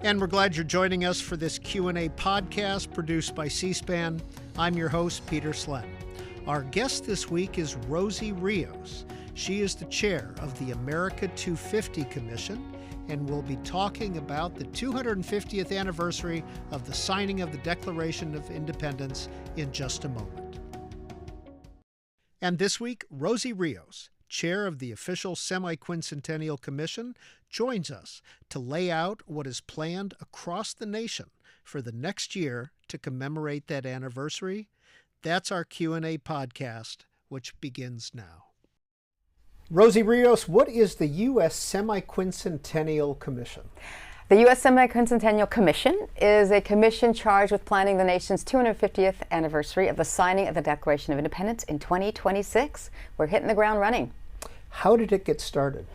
And we're glad you're joining us for this Q&A podcast produced by C-SPAN. I'm your host, Peter Slen. Our guest this week is Rosie Rios. She is the chair of the America250 Commission and will be talking about the 250th anniversary of the signing of the Declaration of Independence in just a moment. And this week, Rosie Rios, chair of the official Semiquincentennial Commission, joins us to lay out what is planned across the nation for the next year to commemorate that anniversary. That's our Q&A podcast, which begins now. Rosie Rios, what is the U.S. Semiquincentennial Commission? The U.S. Semiquincentennial Commission is a commission charged with planning the nation's 250th anniversary of the signing of the Declaration of Independence in 2026. We're hitting the ground running. How did it get started?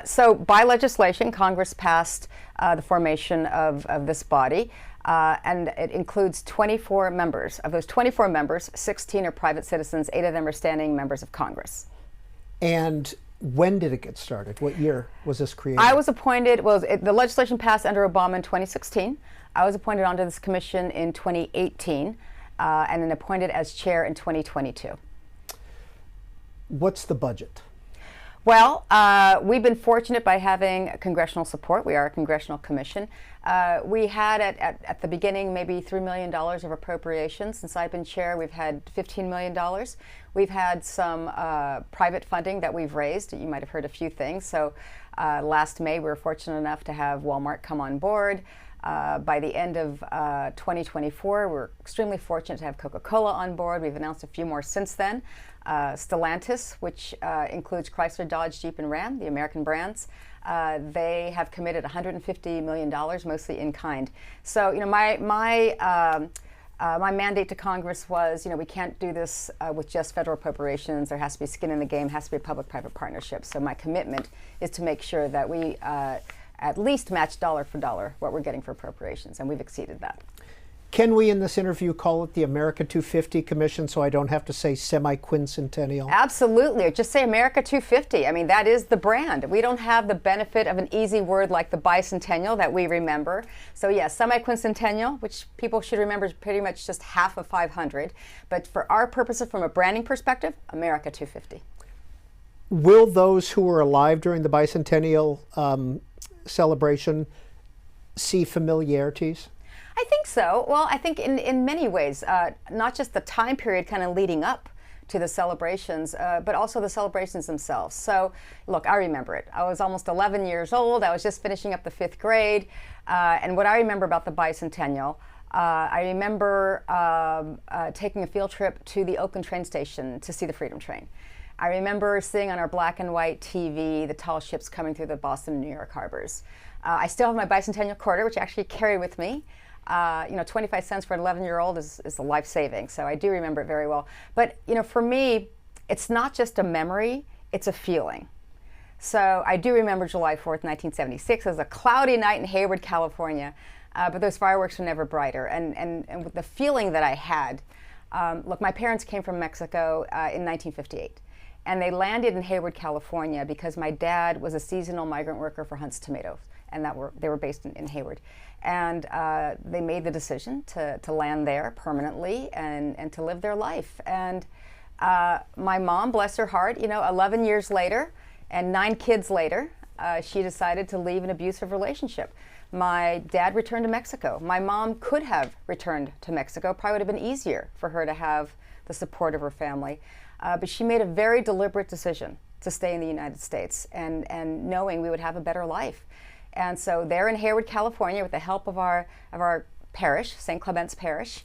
So by legislation, Congress passed the formation of this body, and it includes 24 members. Of those 24 members, 16 are private citizens, 8 of them are standing members of Congress. And when did it get started? What year was this created? I was appointed, the legislation passed under Obama in 2016. I was appointed onto this commission in 2018, and then appointed as chair in 2022. What's the budget? Well, we've been fortunate by having congressional support. We are a congressional commission. We had at the beginning maybe $3 million of appropriations. Since I've been chair, we've had $15 million. We've had some private funding that we've raised. You might have heard a few things. So last May, we were fortunate enough to have Walmart come on board. By the end of 2024, we're extremely fortunate to have CocaCola on board. We've announced a few more since then. Stellantis, which includes Chrysler, Dodge, Jeep, and Ram, the American brands, they have committed $150 million, mostly in kind. So, my mandate to Congress was, we can't do this with just federal appropriations. There has to be skin in the game, has to be a public-private partnership. So my commitment is to make sure that we at least match dollar for dollar what we're getting for appropriations, and we've exceeded that. Can we, in this interview, call it the America250 Commission so I don't have to say semiquincentennial? Absolutely. Or just say America250. I mean, that is the brand. We don't have the benefit of an easy word like the bicentennial that we remember. So, yes, semiquincentennial, which people should remember is pretty much just half of 500. But for our purposes, from a branding perspective, America250. Will those who were alive during the bicentennial celebration see familiarities? I think so. Well, I think in many ways, not just the time period kind of leading up to the celebrations, but also the celebrations themselves. So, look, I remember it. I was almost 11 years old. I was just finishing up the 5th grade. And what I remember about the bicentennial, I remember taking a field trip to the Oakland train station to see the Freedom Train. I remember seeing on our black and white TV the tall ships coming through the Boston and New York harbors. I still have my bicentennial quarter, which I actually carry with me. 25 cents for an 11-year-old is a life-saving, so I do remember it very well. But, for me, it's not just a memory, it's a feeling. So I do remember July 4th, 1976. It was a cloudy night in Hayward, California, but those fireworks were never brighter. And with the feeling that I had, look, my parents came from Mexico in 1958. And they landed in Hayward, California because my dad was a seasonal migrant worker for Hunt's Tomatoes, and they were based in Hayward. And they made the decision to land there permanently and to live their life. And my mom, bless her heart, 11 years later and 9 kids later, she decided to leave an abusive relationship. My dad returned to Mexico. My mom could have returned to Mexico. Probably would have been easier for her to have the support of her family. But she made a very deliberate decision to stay in the United States and knowing we would have a better life. And so there in Hayward, California, with the help of our parish, St. Clement's Parish,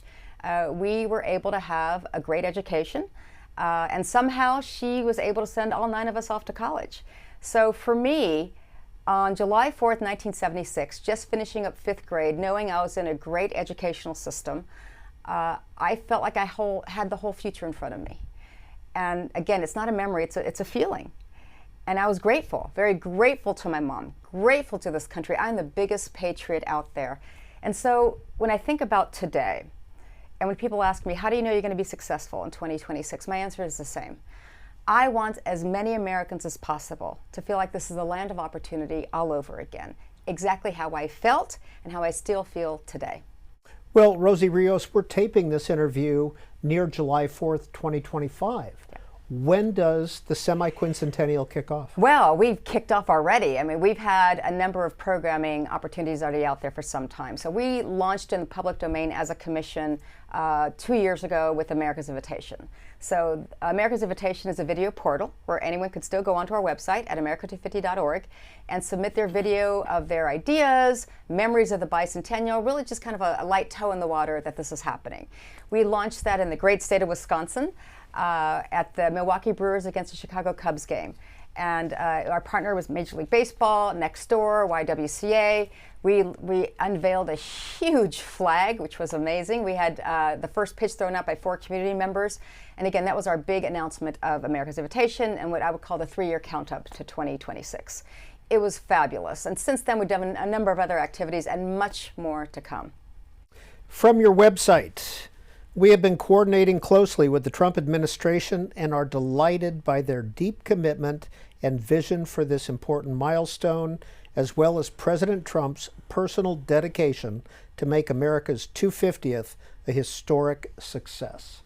we were able to have a great education. And somehow she was able to send all 9 of us off to college. So for me, on July 4th, 1976, just finishing up 5th grade, knowing I was in a great educational system, I felt like I had the whole future in front of me. And again, it's not a memory, it's a feeling. And I was grateful, very grateful to my mom, grateful to this country. I'm the biggest patriot out there. And so when I think about today, and when people ask me, how do you know you're going to be successful in 2026? My answer is the same. I want as many Americans as possible to feel like this is a land of opportunity all over again. Exactly how I felt and how I still feel today. Well, Rosie Rios, we're taping this interview near July 4th, 2025. Yeah. When does the Semiquincentennial kick off? Well, we've kicked off already. I mean, we've had a number of programming opportunities already out there for some time. So we launched in the public domain as a commission 2 years ago with America's Invitation. So America's Invitation is a video portal where anyone could still go onto our website at America250.org and submit their video of their ideas, memories of the bicentennial, really just kind of a light toe in the water that this is happening. We launched that in the great state of Wisconsin at the Milwaukee Brewers against the Chicago Cubs game. And our partner was Major League Baseball, Next Door, YWCA. We unveiled a huge flag, which was amazing. We had the first pitch thrown out by 4 community members. And again, that was our big announcement of America's Invitation and what I would call the 3-year count up to 2026. It was fabulous. And since then, we've done a number of other activities and much more to come. From your website, we have been coordinating closely with the Trump administration and are delighted by their deep commitment and vision for this important milestone, as well as President Trump's personal dedication to make America's 250th a historic success.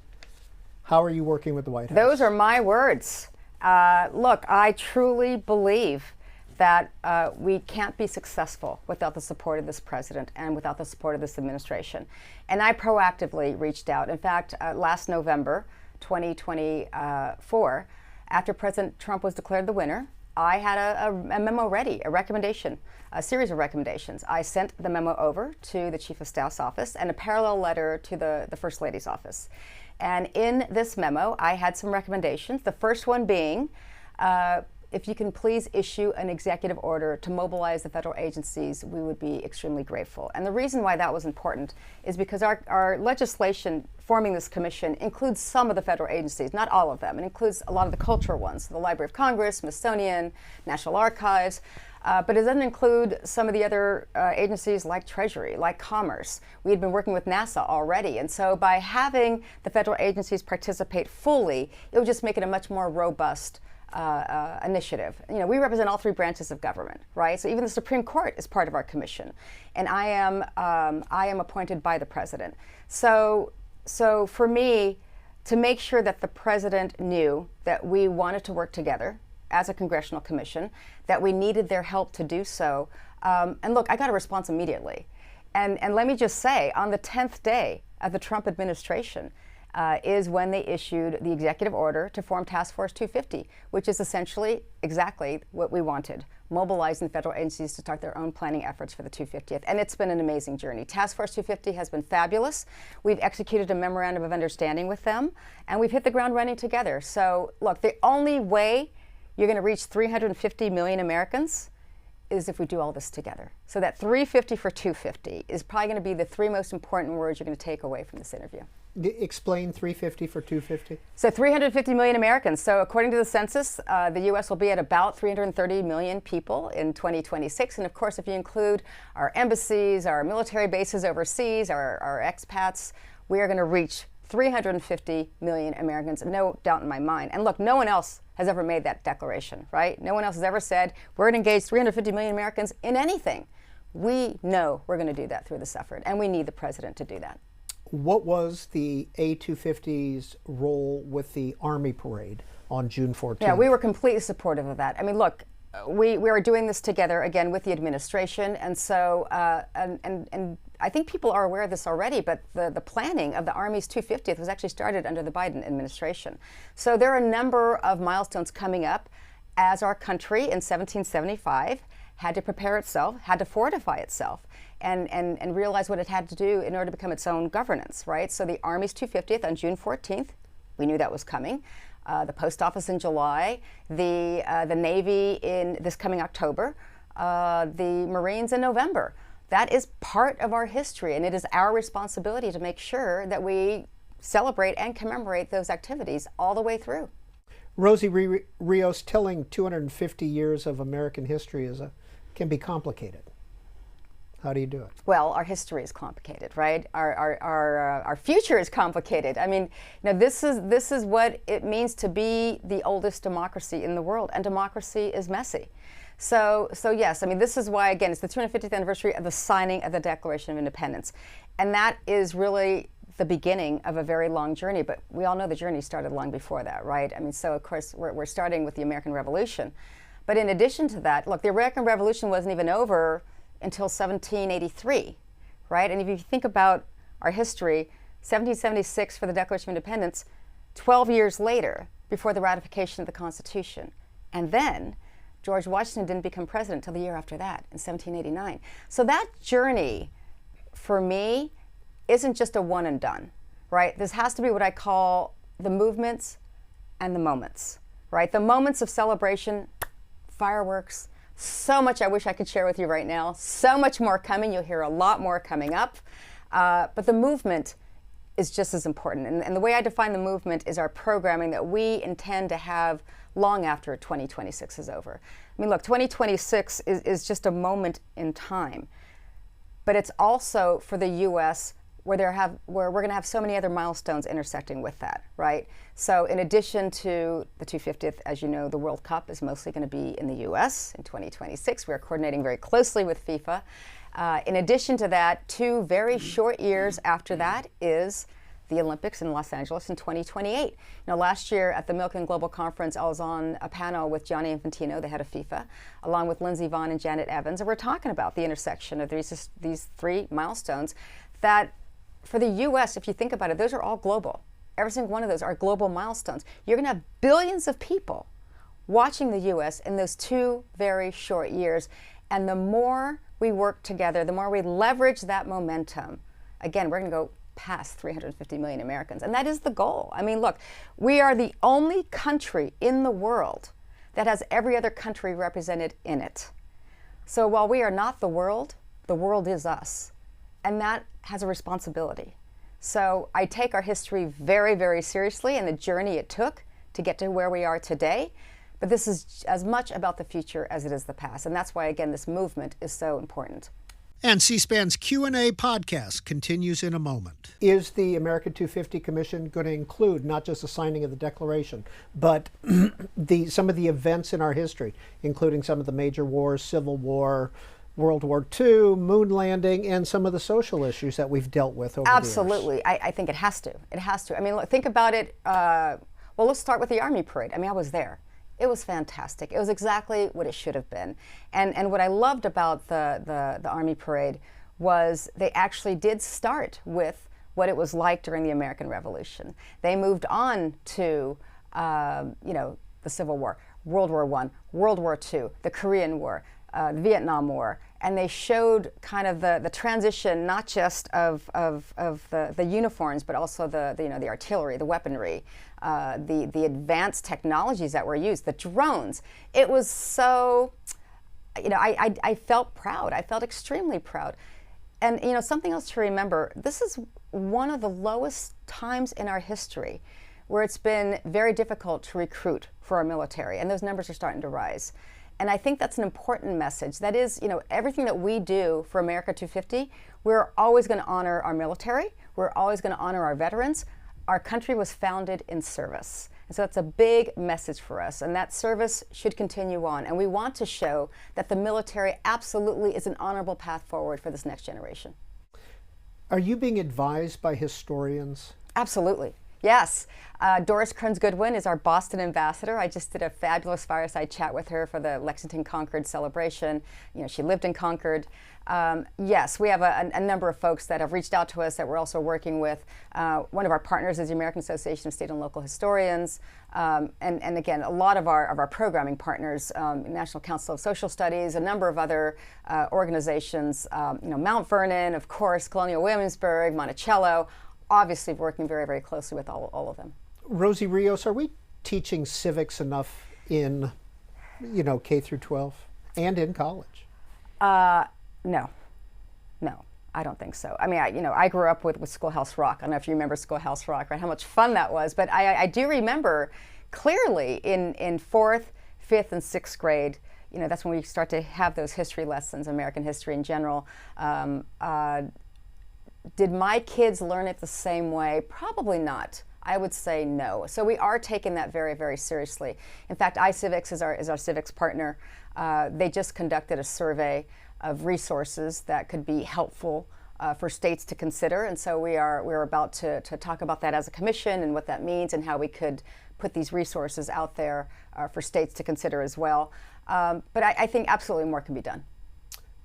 How are you working with the White House? Those are my words. Look, I truly believe that we can't be successful without the support of this president and without the support of this administration. And I proactively reached out. In fact, last November, 2024, after President Trump was declared the winner, I had a memo ready, a recommendation, a series of recommendations. I sent the memo over to the Chief of Staff's office and a parallel letter to the First Lady's office. And in this memo, I had some recommendations. The first one being, if you can please issue an executive order to mobilize the federal agencies, we would be extremely grateful. And the reason why that was important is because our legislation forming this commission includes some of the federal agencies, not all of them. It includes a lot of the cultural ones, the Library of Congress, Smithsonian, National Archives, but it doesn't include some of the other agencies like Treasury, like Commerce. We had been working with NASA already, and so by having the federal agencies participate fully, it would just make it a much more robust initiative. You know, we represent all 3 branches of government, right? So even the Supreme Court is part of our commission, and I am appointed by the president. So for me, to make sure that the president knew that we wanted to work together as a congressional commission, that we needed their help to do so, and look, I got a response immediately. And let me just say, on the 10th day of the Trump administration, is when they issued the executive order to form Task Force 250, which is essentially exactly what we wanted, mobilizing federal agencies to start their own planning efforts for the 250th. And it's been an amazing journey. Task Force 250 has been fabulous. We've executed a memorandum of understanding with them, and we've hit the ground running together. So look, the only way you're going to reach 350 million Americans is if we do all this together. So that 350 for 250 is probably going to be the 3 most important words you're going to take away from this interview. Explain 350 for 250. So 350 million Americans. So according to the census, the U.S. will be at about 330 million people in 2026. And of course, if you include our embassies, our military bases overseas, our expats, we are going to reach 350 million Americans, no doubt in my mind. And look, no one else has ever made that declaration, right? No one else has ever said, we're going to engage 350 million Americans in anything. We know we're going to do that through this effort, and we need the president to do that. What was the A250's role with the Army parade on June 14th? Yeah, we were completely supportive of that. I mean, look, we are doing this together, again, with the administration, and so, and I think people are aware of this already, but the planning of the Army's 250th was actually started under the Biden administration. So there are a number of milestones coming up as our country in 1775 had to prepare itself, had to fortify itself, and realize what it had to do in order to become its own governance, right? So the Army's 250th on June 14th, we knew that was coming. The Post Office in July, the Navy in this coming October, the Marines in November. That is part of our history, and it is our responsibility to make sure that we celebrate and commemorate those activities all the way through. Rosie Rios, telling 250 years of American history can be complicated. How do you do it? Well, our history is complicated, right? Our future is complicated. I mean, this is what it means to be the oldest democracy in the world, and democracy is messy. So yes, I mean, this is why, again, it's the 250th anniversary of the signing of the Declaration of Independence, and that is really the beginning of a very long journey. But we all know the journey started long before that, right? I mean, so of course we're starting with the American Revolution, but in addition to that, look, the American Revolution wasn't even over until 1783, right? And if you think about our history, 1776 for the Declaration of Independence, 12 years later, before the ratification of the Constitution. And then George Washington didn't become president until the year after that, in 1789. So that journey, for me, isn't just a one and done, right? This has to be what I call the movements and the moments, right? The moments of celebration, fireworks, so much I wish I could share with you right now. So much more coming. You'll hear a lot more coming up. But the movement is just as important. And the way I define the movement is our programming that we intend to have long after 2026 is over. I mean, look, 2026 is just a moment in time. But it's also for the U.S. where we're going to have so many other milestones intersecting with that, right? So in addition to the 250th, as you know, the World Cup is mostly going to be in the U.S. in 2026. We're coordinating very closely with FIFA. In addition to that, 2 very short years after that is the Olympics in Los Angeles in 2028. Now, last year at the Milken Global Conference, I was on a panel with Gianni Infantino, the head of FIFA, along with Lindsey Vonn and Janet Evans, and we're talking about the intersection of these 3 milestones that, for the U.S., if you think about it, those are all global. Every single one of those are global milestones. You're going to have billions of people watching the U.S. in those 2 very short years. And the more we work together, the more we leverage that momentum, again, we're going to go past 350 million Americans. And that is the goal. I mean, look, we are the only country in the world that has every other country represented in it. So while we are not the world is us. And that has a responsibility. So I take our history very, very seriously and the journey it took to get to where we are today. But this is as much about the future as it is the past. And that's why, again, this movement is so important. And C-SPAN's Q&A podcast continues in a moment. Is the America250 Commission going to include not just the signing of the Declaration, but some of the events in our history, including some of the major wars, Civil War, World War II, moon landing, and some of the social issues that we've dealt with over the years? Absolutely. I think it has to. It has to. I mean, look, think about it. Well, let's start with the Army Parade. I mean, I was there. It was fantastic. It was exactly what it should have been. And what I loved about the Army Parade was they actually did start with what it was like during the American Revolution. They moved on to, the Civil War, World War I, World War II, the Korean War, the Vietnam War, and they showed kind of the transition, not just of the uniforms, but also the artillery, the weaponry, the advanced technologies that were used, the drones. It was so, I felt proud. I felt extremely proud. And something else to remember, this is one of the lowest times in our history where it's been very difficult to recruit for our military, and those numbers are starting to rise. And I think that's an important message. That is, everything that we do for America250, we're always going to honor our military. We're always going to honor our veterans. Our country was founded in service. And so that's a big message for us. And that service should continue on. And we want to show that the military absolutely is an honorable path forward for this next generation. Are you being advised by historians? Absolutely. Yes. Doris Kearns-Goodwin is our Boston ambassador. I just did a fabulous fireside chat with her for the Lexington Concord celebration. She lived in Concord. Yes, we have a number of folks that have reached out to us that we're also working with. One of our partners is the American Association of State and Local Historians. And again, a lot of our programming partners, National Council of Social Studies, a number of other organizations, Mount Vernon, of course, Colonial Williamsburg, Monticello, obviously working very, very closely with all of them. Rosie Rios, are we teaching civics enough in, K through 12 and in college? No, I don't think so. I mean, I grew up with Schoolhouse Rock. I don't know if you remember Schoolhouse Rock, right? How much fun that was. But I do remember clearly in 4th, 5th, and 6th grade, that's when we start to have those history lessons, American history in general. Did my kids learn it the same way? Probably not. I would say no. So we are taking that very, very seriously. In fact, iCivics is our civics partner. They just conducted a survey of resources that could be helpful for states to consider, and so we're about to talk about that as a commission and what that means and how we could put these resources out there for states to consider as well. But I think absolutely more can be done.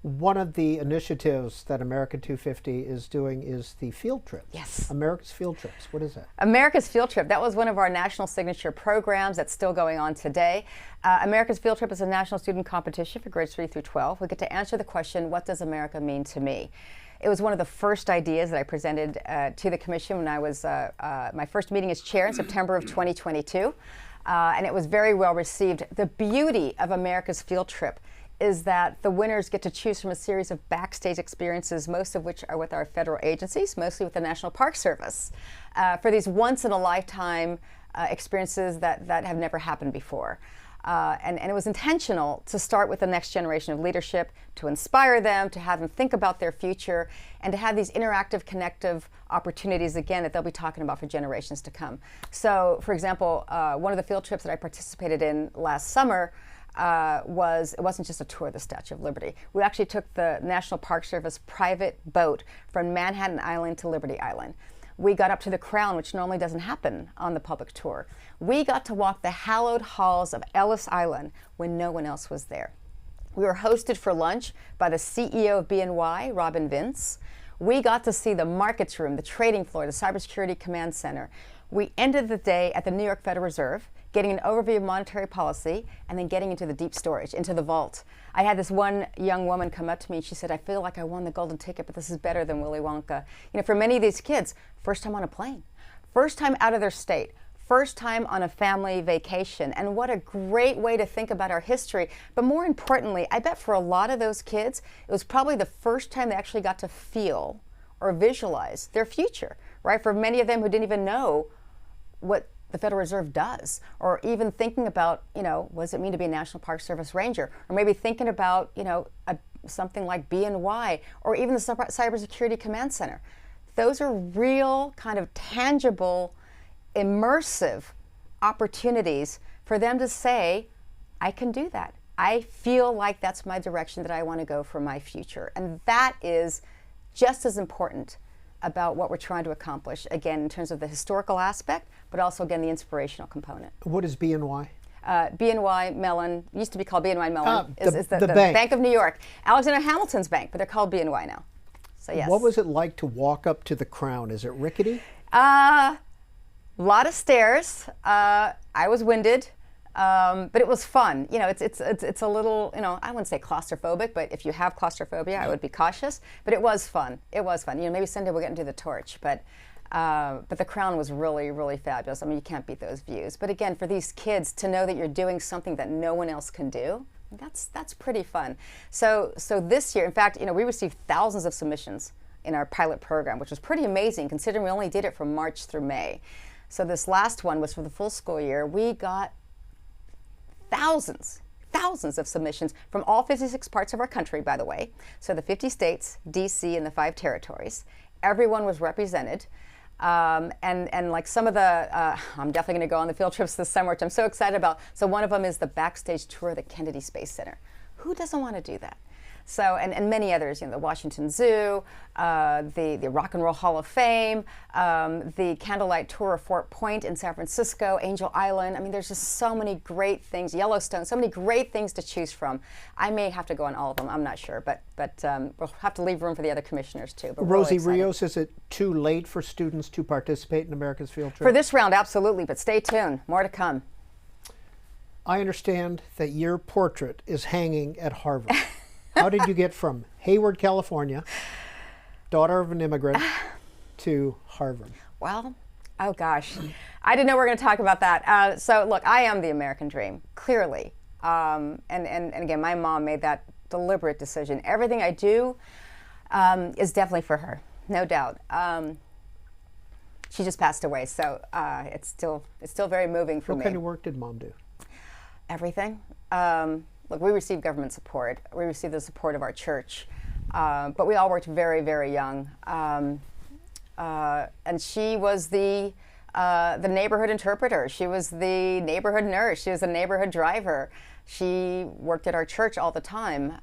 One of the initiatives that America250 is doing is the field trips. Yes. America's Field Trips. What is that? America's Field Trip. That was one of our national signature programs that's still going on today. America's Field Trip is a national student competition for grades 3 through 12. We get to answer the question, what does America mean to me? It was one of the first ideas that I presented to the commission when I was my first meeting as chair in September of 2022. And it was very well received. The beauty of America's Field Trip is that the winners get to choose from a series of backstage experiences, most of which are with our federal agencies, mostly with the National Park Service, for these once-in-a-lifetime experiences that have never happened before. And it was intentional to start with the next generation of leadership, to inspire them, to have them think about their future, and to have these interactive, connective opportunities, again, that they'll be talking about for generations to come. So, for example, one of the field trips that I participated in last summer it wasn't just a tour of the Statue of Liberty. We actually took the National Park Service private boat from Manhattan Island to Liberty Island. We got up to the Crown, which normally doesn't happen on the public tour. We got to walk the hallowed halls of Ellis Island when no one else was there. We were hosted for lunch by the CEO of BNY, Robin Vince. We got to see the markets room, the trading floor, the cybersecurity command center. We ended the day at the New York Federal Reserve, getting an overview of monetary policy, and then getting into the deep storage, into the vault. I had this one young woman come up to me and she said, I feel like I won the golden ticket, but this is better than Willy Wonka. For many of these kids, first time on a plane, first time out of their state, first time on a family vacation. And what a great way to think about our history. But more importantly, I bet for a lot of those kids, it was probably the first time they actually got to feel or visualize their future, right? For many of them who didn't even know what the Federal Reserve does, or even thinking about, what does it mean to be a National Park Service Ranger, or maybe thinking about, something like BNY, or even the Cybersecurity Command Center. Those are real, kind of tangible, immersive opportunities for them to say, I can do that. I feel like that's my direction that I want to go for my future. And that is just as important about what we're trying to accomplish, again, in terms of the historical aspect, but also, again, the inspirational component. What is BNY? BNY Mellon, used to be called BNY Mellon, is the bank. Bank of New York. Alexander Hamilton's bank, but they're called BNY now. So, yes. What was it like to walk up to the Crown? Is it rickety? A lot of stairs. I was winded. But it was fun. It's a little, I wouldn't say claustrophobic, but if you have claustrophobia, I would be cautious. But it was fun. It was fun. Maybe someday we'll get into the torch. But the Crown was really, really fabulous. I mean, you can't beat those views. But again, for these kids to know that you're doing something that no one else can do, that's pretty fun. So this year, in fact, we received thousands of submissions in our pilot program, which was pretty amazing considering we only did it from March through May. So this last one was for the full school year. We got thousands of submissions from all 56 parts of our country, by the way. So the 50 states, DC, and the 5 territories. Everyone was represented. And like some of the, I'm definitely going to go on the field trips this summer, which I'm so excited about. So one of them is the backstage tour of the Kennedy Space Center. Who doesn't want to do that? So, and many others, the Washington Zoo, the Rock and Roll Hall of Fame, the candlelight tour of Fort Point in San Francisco, Angel Island. I mean, there's just so many great things, Yellowstone, so many great things to choose from. I may have to go on all of them, I'm not sure, but we'll have to leave room for the other commissioners too. But Rosie Rios, is it too late for students to participate in America's Field Trip? For this round, absolutely, but stay tuned, more to come. I understand that your portrait is hanging at Harvard. How did you get from Hayward, California, daughter of an immigrant, to Harvard? Well, oh gosh, I didn't know we were going to talk about that. So look, I am the American dream, clearly. And again, my mom made that deliberate decision. Everything I do is definitely for her, no doubt. She just passed away, so it's still very moving for me. What kind of work did Mom do? Everything. look, we received government support. We received the support of our church. But we all worked very, very young. And she was the neighborhood interpreter. She was the neighborhood nurse. She was the neighborhood driver. She worked at our church all the time.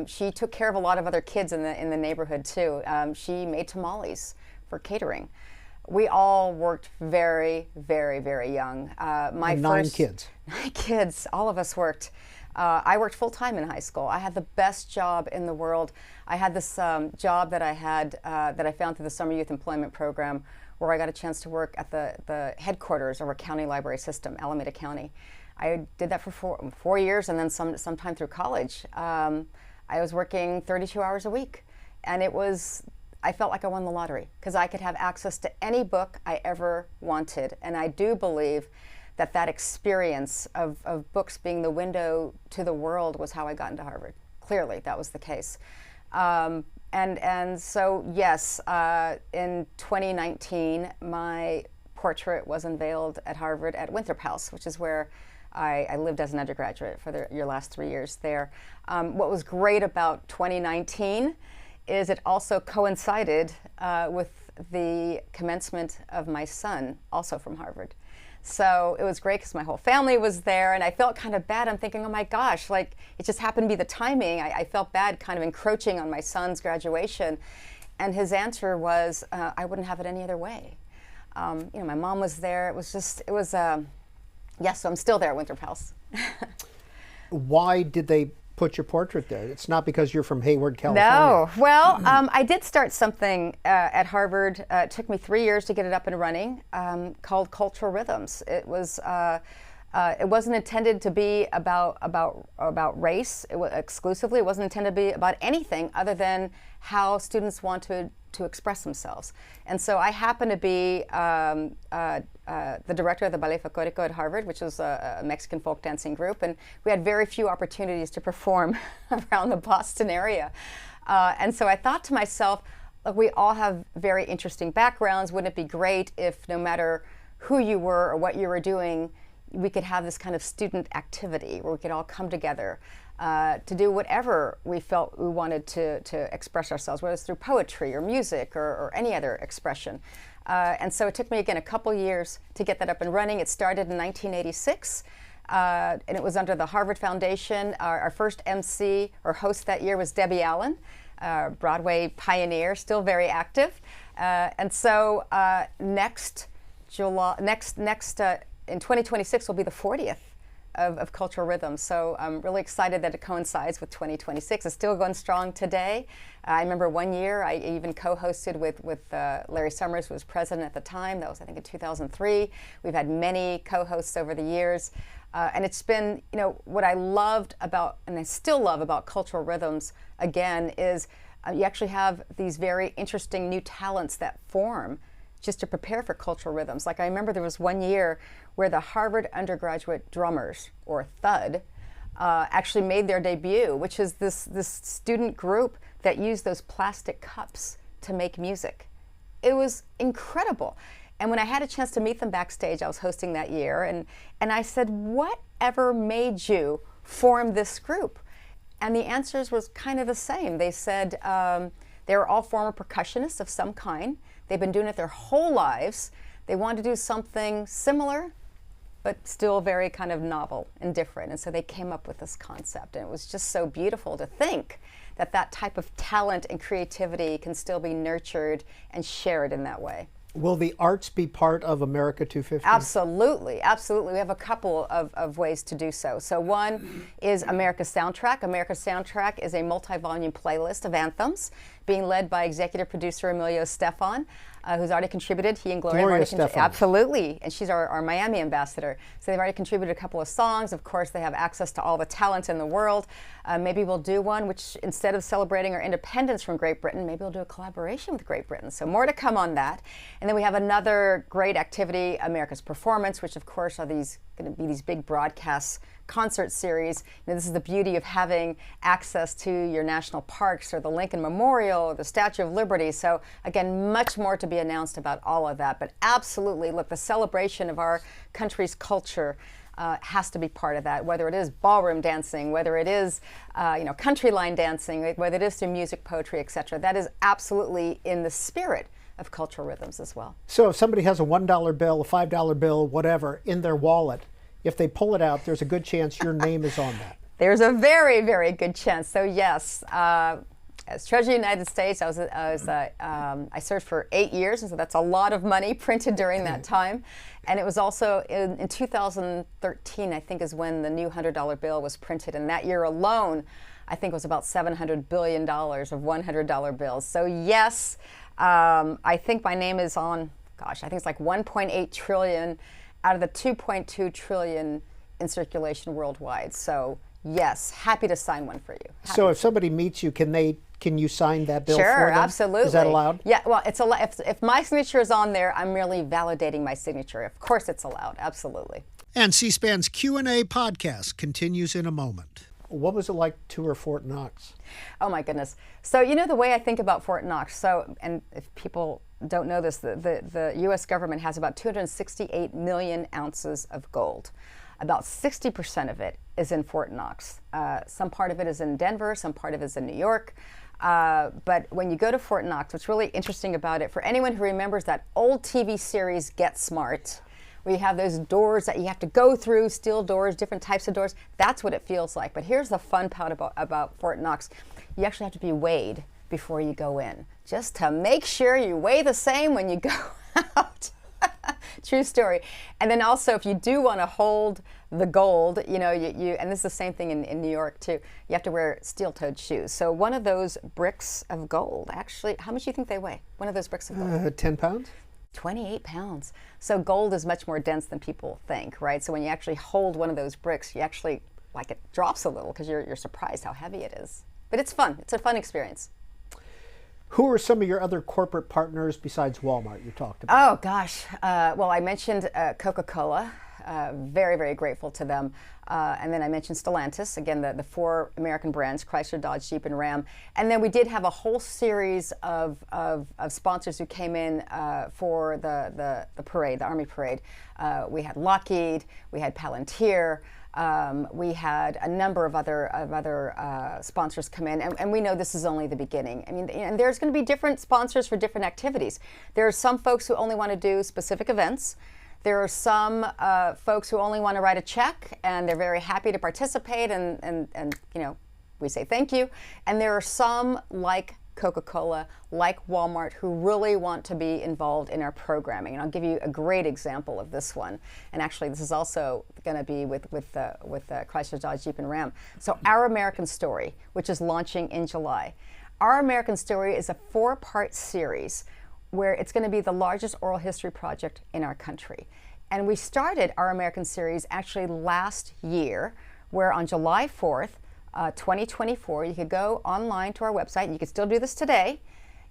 She took care of a lot of other kids in the neighborhood too. She made tamales for catering. We all worked very, very, very young. Nine kids. 9 kids. All of us worked. I worked full time in high school. I had the best job in the world. I had this job that I found through the Summer Youth Employment Program, where I got a chance to work at the headquarters of our county library system, Alameda County. I did that for 4 years, and then sometime through college. I was working 32 hours a week, and I felt like I won the lottery because I could have access to any book I ever wanted. And I do believe that experience of books being the window to the world was how I got into Harvard. Clearly, that was the case. And so, yes, in 2019, my portrait was unveiled at Harvard at Winthrop House, which is where I lived as an undergraduate for your last 3 years there. What was great about 2019 is it also coincided with the commencement of my son, also from Harvard. So it was great because my whole family was there, and I felt kind of bad. I'm thinking, oh my gosh, like it just happened to be the timing. I felt bad kind of encroaching on my son's graduation. And his answer was, I wouldn't have it any other way. My mom was there. Yes, so I'm still there at Winthrop House. Why did they put your portrait there? It's not because you're from Hayward, California. No. Well, I did start something at Harvard. It took me 3 years to get it up and running, called Cultural Rhythms. It wasn't intended to be about race exclusively. It wasn't intended to be about anything other than how students want to express themselves. And so I happen to be the director of the Ballet Folklorico at Harvard, which was a Mexican folk dancing group, and we had very few opportunities to perform around the Boston area. And so I thought to myself, look, we all have very interesting backgrounds. Wouldn't it be great if no matter who you were or what you were doing, we could have this kind of student activity where we could all come together to do whatever we felt we wanted to express ourselves, whether it's through poetry or music or any other expression. And so it took me, again, a couple years to get that up and running. It started in 1986, and it was under the Harvard Foundation. Our first MC or host that year was Debbie Allen, Broadway pioneer, still very active. And so next in 2026 will be the 40th of Cultural Rhythms. So I'm really excited that it coincides with 2026. It's still going strong today. I remember one year I even co-hosted with Larry Summers, who was president at the time. That was, I think, in 2003. We've had many co-hosts over the years. And it's been, what I loved about, and I still love about Cultural Rhythms, again, is you actually have these very interesting new talents that form just to prepare for Cultural Rhythms. Like I remember there was one year where the Harvard undergraduate drummers, or THUD, actually made their debut, which is this student group that used those plastic cups to make music. It was incredible. And when I had a chance to meet them backstage, I was hosting that year, and I said, whatever made you form this group? And the answers was kind of the same. They said they were all former percussionists of some kind. They've been doing it their whole lives. They wanted to do something similar, but still very kind of novel and different. And so they came up with this concept. And it was just so beautiful to think that type of talent and creativity can still be nurtured and shared in that way. Will the arts be part of America250? Absolutely, absolutely. We have a couple of ways to do so. So one is America Soundtrack. America Soundtrack is a multi-volume playlist of anthems being led by executive producer Emilio Estefan, who's already contributed. He and Gloria have already contributed. Absolutely, and she's our Miami ambassador. So they've already contributed a couple of songs. Of course, they have access to all the talent in the world. Maybe we'll do one which, instead of celebrating our independence from Great Britain, maybe we'll do a collaboration with Great Britain. So more to come on that. And then we have another great activity, America's Performance, which of course are going to be these big broadcasts, concert series. This is the beauty of having access to your national parks or the Lincoln Memorial or the Statue of Liberty. So again, much more to be announced about all of that. But absolutely, look, the celebration of our country's culture has to be part of that, whether it is ballroom dancing, whether it is country line dancing, whether it is through music, poetry, etc. That is absolutely in the spirit of cultural rhythms as well. So if somebody has a $1 bill, a $5 bill, whatever, in their wallet, if they pull it out, there's a good chance your name is on that. There's a very, very good chance. So yes, as Treasurer of the United States, I served for 8 years, and so that's a lot of money printed during that time. And it was also in 2013, I think, is when the new $100 bill was printed. And that year alone, I think it was about $700 billion of $100 bills. So yes, I think my name is on, I think it's like 1.8 trillion out of the 2.2 trillion in circulation worldwide. So yes, happy to sign one for you. So if somebody meets you, can you sign that bill for them? Sure, absolutely. Is that allowed? Yeah, well, it's allowed. If my signature is on there, I'm merely validating my signature. Of course it's allowed, absolutely. And C-SPAN's Q&A podcast continues in a moment. What was it like to tour Fort Knox? Oh my goodness. So the way I think about Fort Knox, and if people don't know this, the U.S. government has about 268 million ounces of gold. About 60% of it is in Fort Knox. Some part of it is in Denver, some part of it is in New York. But when you go to Fort Knox, what's really interesting about it, for anyone who remembers that old TV series Get Smart, where you have those doors that you have to go through, steel doors, different types of doors, that's what it feels like. But here's the fun part about Fort Knox. You actually have to be weighed before you go in, just to make sure you weigh the same when you go out. True story. And then also, if you do want to hold the gold, and this is the same thing in New York too, you have to wear steel-toed shoes. So one of those bricks of gold, actually, how much do you think they weigh? One of those bricks of gold? 10 pounds? 28 pounds. So gold is much more dense than people think, right? So when you actually hold one of those bricks, you actually, it drops a little because you're surprised how heavy it is. But it's fun. It's a fun experience. Who are some of your other corporate partners besides Walmart you talked about? Oh, gosh. Well, I mentioned CocaCola. Very, very grateful to them. And then I mentioned Stellantis, again, the 4 American brands, Chrysler, Dodge, Jeep, and Ram. And then we did have a whole series of sponsors who came in for the parade, the Army parade. We had Lockheed, we had Palantir, we had a number of other sponsors come in, and we know this is only the beginning. I mean, and there's going to be different sponsors for different activities. There are some folks who only want to do specific events. There are some folks who only want to write a check, and they're very happy to participate, and we say thank you. And there are some, like Coca-Cola, like Walmart, who really want to be involved in our programming. And I'll give you a great example of this one. And actually, this is also going to be with Chrysler, Dodge, Jeep, and Ram. So Our American Story, which is launching in July. Our American Story is a 4-part series where it's going to be the largest oral history project in our country. And we started Our American Series actually last year, where on July 4th, 2024, you could go online to our website, and you can still do this today.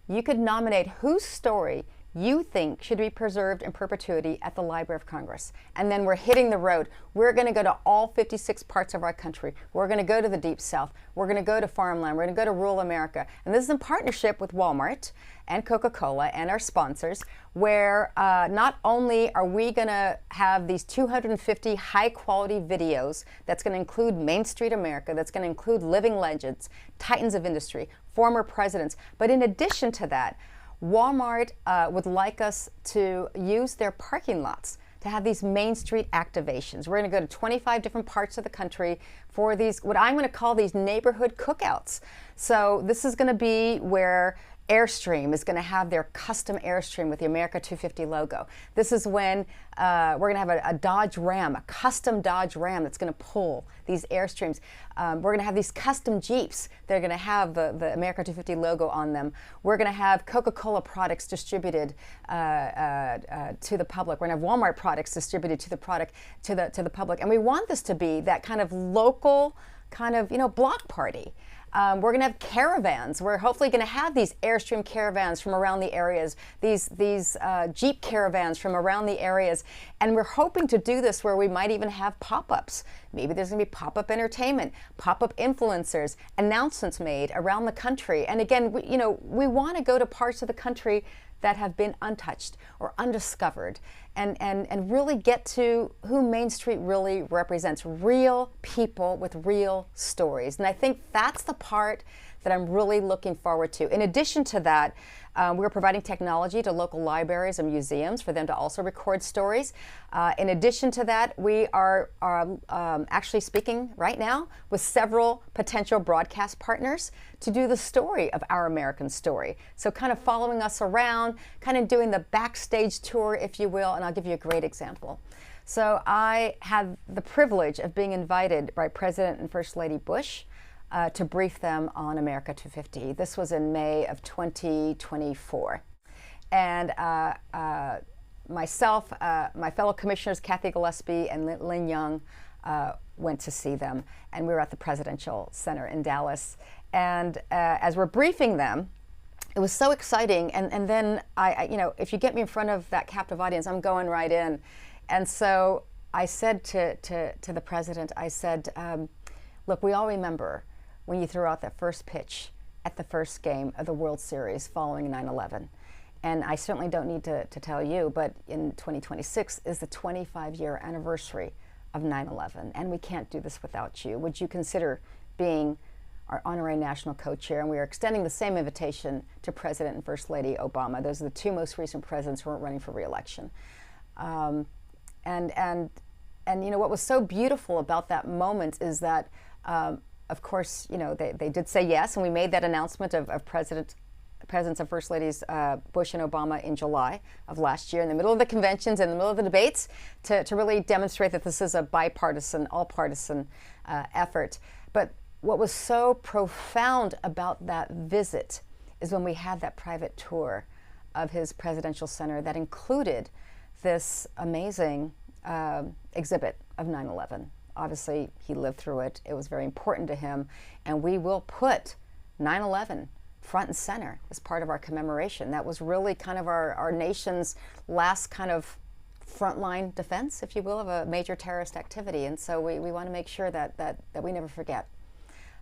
You could nominate whose story you think should be preserved in perpetuity at the Library of Congress. And then we're hitting the road. We're going to go to all 56 parts of our country. We're going to go to the Deep South. We're going to go to farmland. We're going to go to rural America. And this is in partnership with Walmart and Coca-Cola and our sponsors, where not only are we going to have these 250 high-quality videos that's going to include Main Street America, that's going to include living legends, titans of industry, former presidents, but in addition to that, Walmart would like us to use their parking lots to have these Main Street activations. We're going to go to 25 different parts of the country for these, what I'm going to call these neighborhood cookouts. So this is going to be where Airstream is going to have their custom Airstream with the America250 logo. This is when we're going to have a Dodge Ram, a custom Dodge Ram that's going to pull these Airstreams. We're going to have these custom Jeeps that are going to have the America250 logo on them. We're going to have Coca-Cola products distributed to the public. We're going to have Walmart products distributed to the public. And we want this to be that kind of local kind of, block party. We're going to have caravans. We're hopefully going to have these Airstream caravans from around the areas, these Jeep caravans from around the areas. And we're hoping to do this where we might even have pop-ups. Maybe there's going to be pop-up entertainment, pop-up influencers, announcements made around the country. And again, we want to go to parts of the country that have been untouched or undiscovered. and really get to who Main Street really represents, real people with real stories. And I think that's the part that I'm really looking forward to. In addition to that, we're providing technology to local libraries and museums for them to also record stories. In addition to that, we are actually speaking right now with several potential broadcast partners to do the story of our American story. So kind of following us around, kind of doing the backstage tour, if you will, and I'll give you a great example. So I had the privilege of being invited by President and First Lady Bush to brief them on America 250. This was in May of 2024. And myself, my fellow commissioners, Kathy Gillespie and Lynn Young, went to see them. And we were at the Presidential Center in Dallas. And as we're briefing them, it was so exciting. And then, you know, if you get me in front of that captive audience, I'm going right in. And so I said to the president, I said, look, we all remember when you threw out that first pitch at the first game of the World Series following 9/11. And I certainly don't need to tell you, but in 2026 is the 25-year anniversary of 9/11, and we can't do this without you. Would you consider being our honorary national co-chair? And we are extending the same invitation to President and First Lady Obama. Those are the two most recent presidents who aren't running for re-election. And you know, what was so beautiful about that moment is that of course, you know, they did say yes, and we made that announcement of Presidents and First Ladies Bush and Obama in July of last year, in the middle of the conventions, in the middle of the debates, to really demonstrate that this is a bipartisan, all-partisan effort. But what was so profound about that visit is when we had that private tour of his presidential center that included this amazing exhibit of 9/11. Obviously, he lived through it. It was very important to him. And we will put 9/11 front and center as part of our commemoration. That was really kind of our nation's last kind of frontline defense, if you will, of a major terrorist activity. And so we want to make sure that we never forget.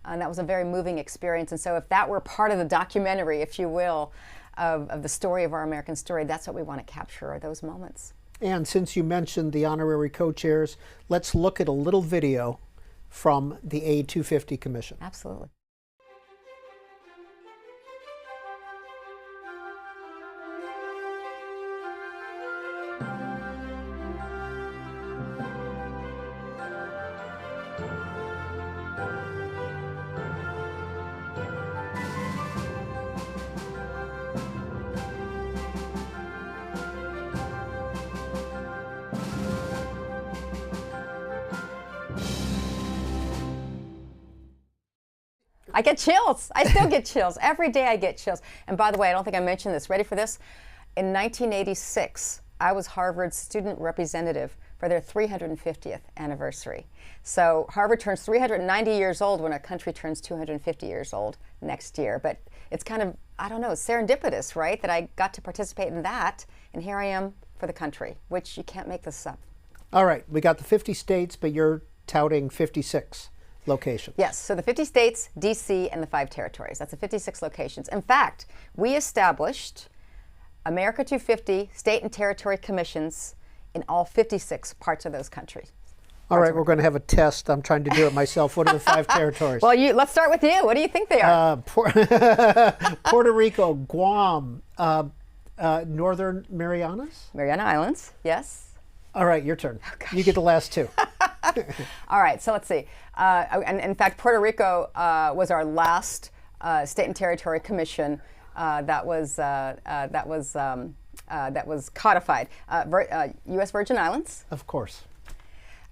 And that was a very moving experience. And so if that were part of the documentary, if you will, of the story of our American story, that's what we want to capture, are those moments. And since you mentioned the honorary co-chairs, let's look at a little video from the A250 Commission. Absolutely. I get chills. I still get chills. Every day I get chills. And by the way, I don't think I mentioned this. Ready for this? In 1986, I was Harvard's student representative for their 350th anniversary. So Harvard turns 390 years old when our country turns 250 years old next year. But it's kind of, I don't know, serendipitous, right? That I got to participate in that, and here I am for the country, which you can't make this up. All right, we got the 50 states, but you're touting 56 locations. Yes, so the 50 states, DC, and the 5 territories. That's the 56 locations. In fact, we established America 250 state and territory commissions in all 56 parts of those countries. All right, we're going to have a test. I'm trying to do it myself. What are the 5 territories? Well, let's start with you. What do you think they are? Puerto Rico, Guam, Northern Marianas? Mariana Islands, yes. All right, your turn. Oh, you get the last 2. All right, so let's see. And in fact, Puerto Rico was our last state and territory commission that was codified. U.S. Virgin Islands. Of course.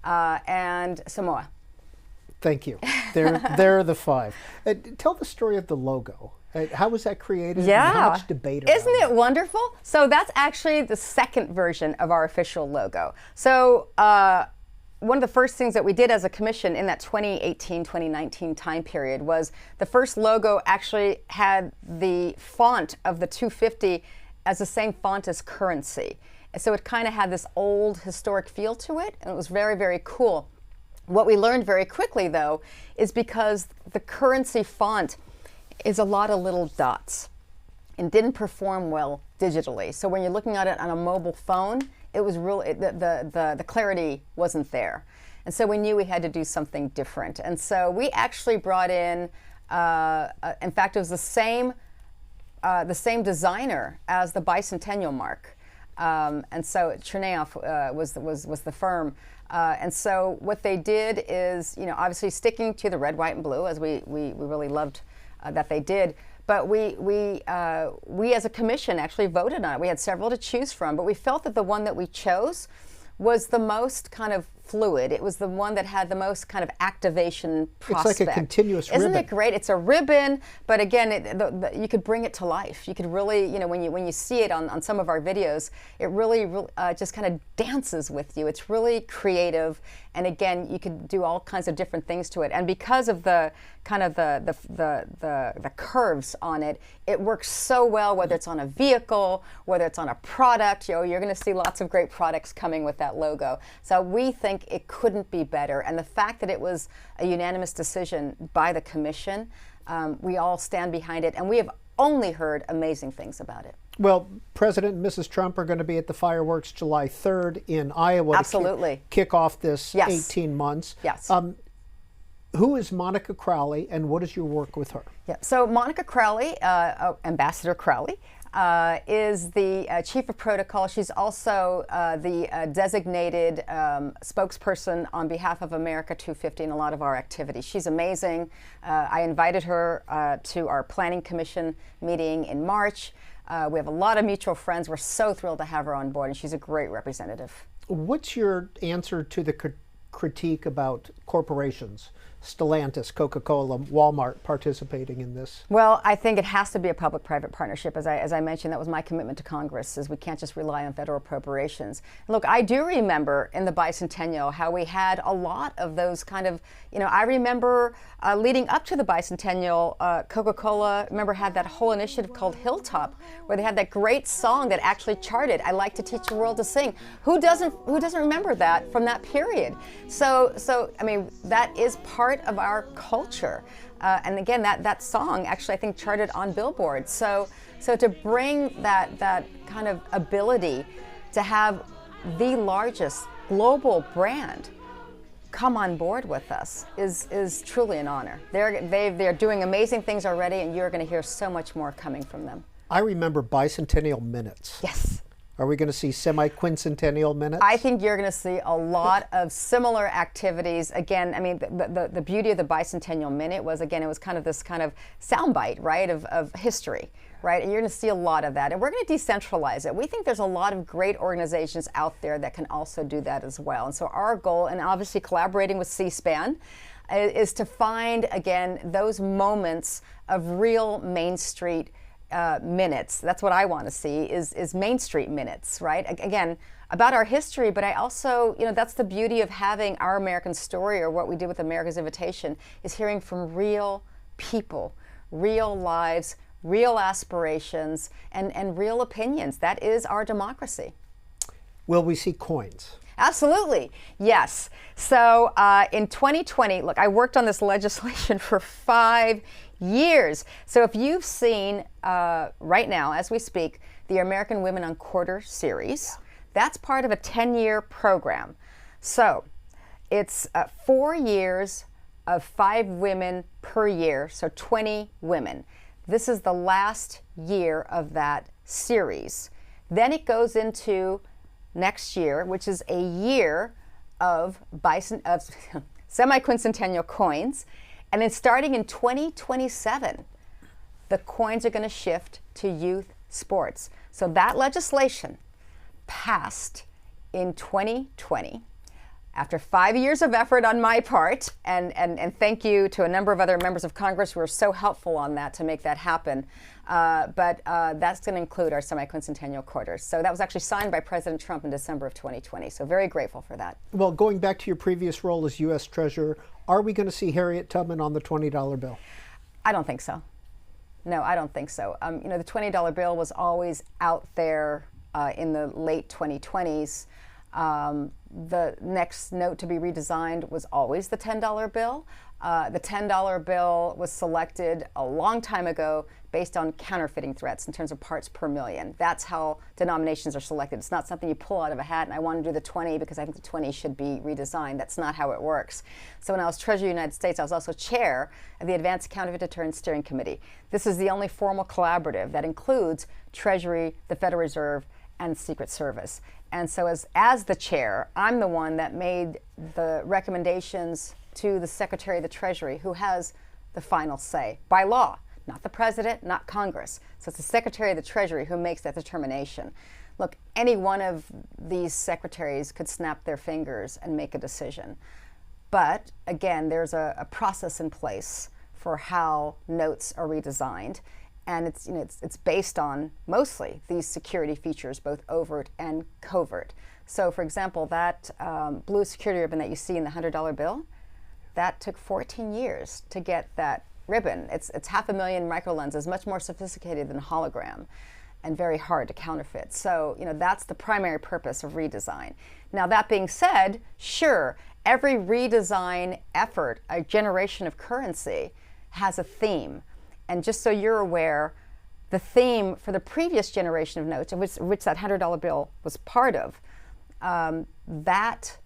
And Samoa. Thank you. They're the 5. Tell the story of the logo. How was that created? Yeah. And how much debate around Isn't it wonderful? So that's actually the second version of our official logo. So one of the first things that we did as a commission in that 2018-2019 time period was the first logo actually had the font of the 250 as the same font as currency. And so it kind of had this old historic feel to it, and it was very, very cool. What we learned very quickly, though, is because the currency font is a lot of little dots and didn't perform well digitally. So when you're looking at it on a mobile phone, it was really, the clarity wasn't there. And so we knew we had to do something different. And so we actually brought in fact, it was the same designer as the bicentennial mark. And so Chernaoff was the firm. And so what they did is, obviously sticking to the red, white, and blue, as we really loved that they did. But we as a commission actually voted on it. We had several to choose from, but we felt that the one that we chose was the most kind of fluid. It was the one that had the most kind of activation prospect. It's like a continuous ribbon. Isn't it great? It's a ribbon, but again, you could bring it to life. You could really, when you see it on some of our videos, it really just kind of dances with you. It's really creative, and again, you could do all kinds of different things to it. And because of the kind of the curves on it, it works so well. Whether it's on a vehicle, whether it's on a product, you're going to see lots of great products coming with that logo. So we think it couldn't be better. And the fact that it was a unanimous decision by the commission, we all stand behind it, and we have only heard amazing things about it. Well, President and Mrs. Trump are going to be at the fireworks July 3rd in Iowa. Absolutely. To kick off this 18 months. Yes. Who is Monica Crowley, and what is your work with her? Yeah. So Monica Crowley, Ambassador Crowley, is the chief of protocol. She's also the designated spokesperson on behalf of America250 in a lot of our activities. She's amazing. I invited her to our planning commission meeting in March. We have a lot of mutual friends. We're so thrilled to have her on board, and she's a great representative. What's your answer to the critique about corporations, Stellantis, CocaCola, Walmart participating in this? Well, I think it has to be a public-private partnership. As I mentioned, that was my commitment to Congress, is we can't just rely on federal appropriations. Look, I do remember in the bicentennial how we had a lot of those kind of, I remember leading up to the bicentennial, Coca-Cola, remember, had that whole initiative called Hilltop, where they had that great song that actually charted, "I like to teach the world to sing." Who doesn't remember that from that period? So I mean, that is part of our culture. And again, that song actually, I think, charted on Billboard. So to bring that kind of ability to have the largest global brand come on board with us is truly an honor. They're doing amazing things already, and you're going to hear so much more coming from them. I remember Bicentennial Minutes. Yes. Are we going to see Semiquincentennial Minutes? I think you're going to see a lot of similar activities. Again, I mean, the beauty of the Bicentennial Minute was, again, it was kind of this kind of soundbite, right, of history, right? And you're going to see a lot of that. And we're going to decentralize it. We think there's a lot of great organizations out there that can also do that as well. And so our goal, and obviously collaborating with C-SPAN, is to find, again, those moments of real Main Street minutes. That's what I want to see, is Main Street minutes, right? Again, about our history, but I also, that's the beauty of having Our American Story, or what we do with America's Invitation, is hearing from real people, real lives, real aspirations, and real opinions. That is our democracy. Will we see coins? Absolutely, yes. So in 2020, look, I worked on this legislation for 5 years. So if you've seen right now, as we speak, the American Women on Quarter series, that's part of a 10-year program. So it's 4 years of 5 women per year, so 20 women. This is the last year of that series. Then it goes into next year, which is a year of semiquincentennial coins. And then starting in 2027, the coins are going to shift to youth sports. So that legislation passed in 2020 after 5 years of effort on my part, and thank you to a number of other members of Congress who were so helpful on that to make that happen. But that's going to include our semiquincentennial quarters. So that was actually signed by President Trump in December of 2020. So very grateful for that. Well, going back to your previous role as U.S. Treasurer, are we going to see Harriet Tubman on the $20 bill? I don't think so. No, I don't think so. The $20 bill was always out there in the late 2020s. The next note to be redesigned was always the $10 bill. The $10 bill was selected a long time ago based on counterfeiting threats in terms of parts per million. That's how denominations are selected. It's not something you pull out of a hat and I want to do the 20 because I think the 20 should be redesigned. That's not how it works. So when I was Treasurer of the United States, I was also chair of the Advanced Counterfeit Deterrence Steering Committee. This is the only formal collaborative that includes Treasury, the Federal Reserve, and Secret Service. And so as the chair, I'm the one that made the recommendations to the Secretary of the Treasury, who has the final say by law, not the President, not Congress. So it's the Secretary of the Treasury who makes that determination. Look, any one of these secretaries could snap their fingers and make a decision. But again, there's a process in place for how notes are redesigned. And it's based on mostly these security features, both overt and covert. So for example, that blue security ribbon that you see in the $100 bill, that took 14 years to get that ribbon. It's 500,000 microlenses, much more sophisticated than a hologram, and very hard to counterfeit. So that's the primary purpose of redesign. Now that being said, sure, every redesign effort, a generation of currency, has a theme. And just so you're aware, the theme for the previous generation of notes, which that $100 bill was part of, that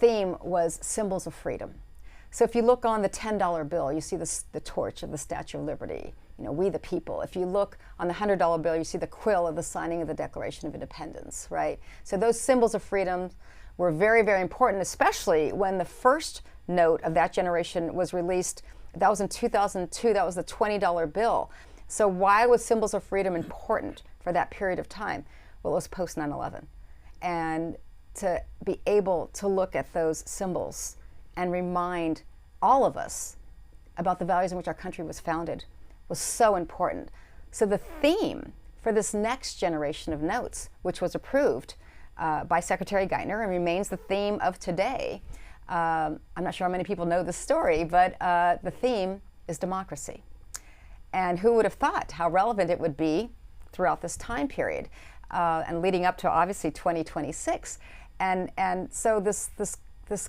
theme was symbols of freedom. So if you look on the $10 bill, you see the torch of the Statue of Liberty, we the people. If you look on the $100 bill, you see the quill of the signing of the Declaration of Independence, right? So those symbols of freedom were very, very important, especially when the first note of that generation was released. That was in 2002. That was the $20 bill. So why was symbols of freedom important for that period of time? Well, it was post 9/11. And to be able to look at those symbols and remind all of us about the values in which our country was founded was so important. So the theme for this next generation of notes, which was approved by Secretary Geithner and remains the theme of today, I'm not sure how many people know this story, but the theme is democracy. And who would have thought how relevant it would be throughout this time period and leading up to obviously 2026. And so this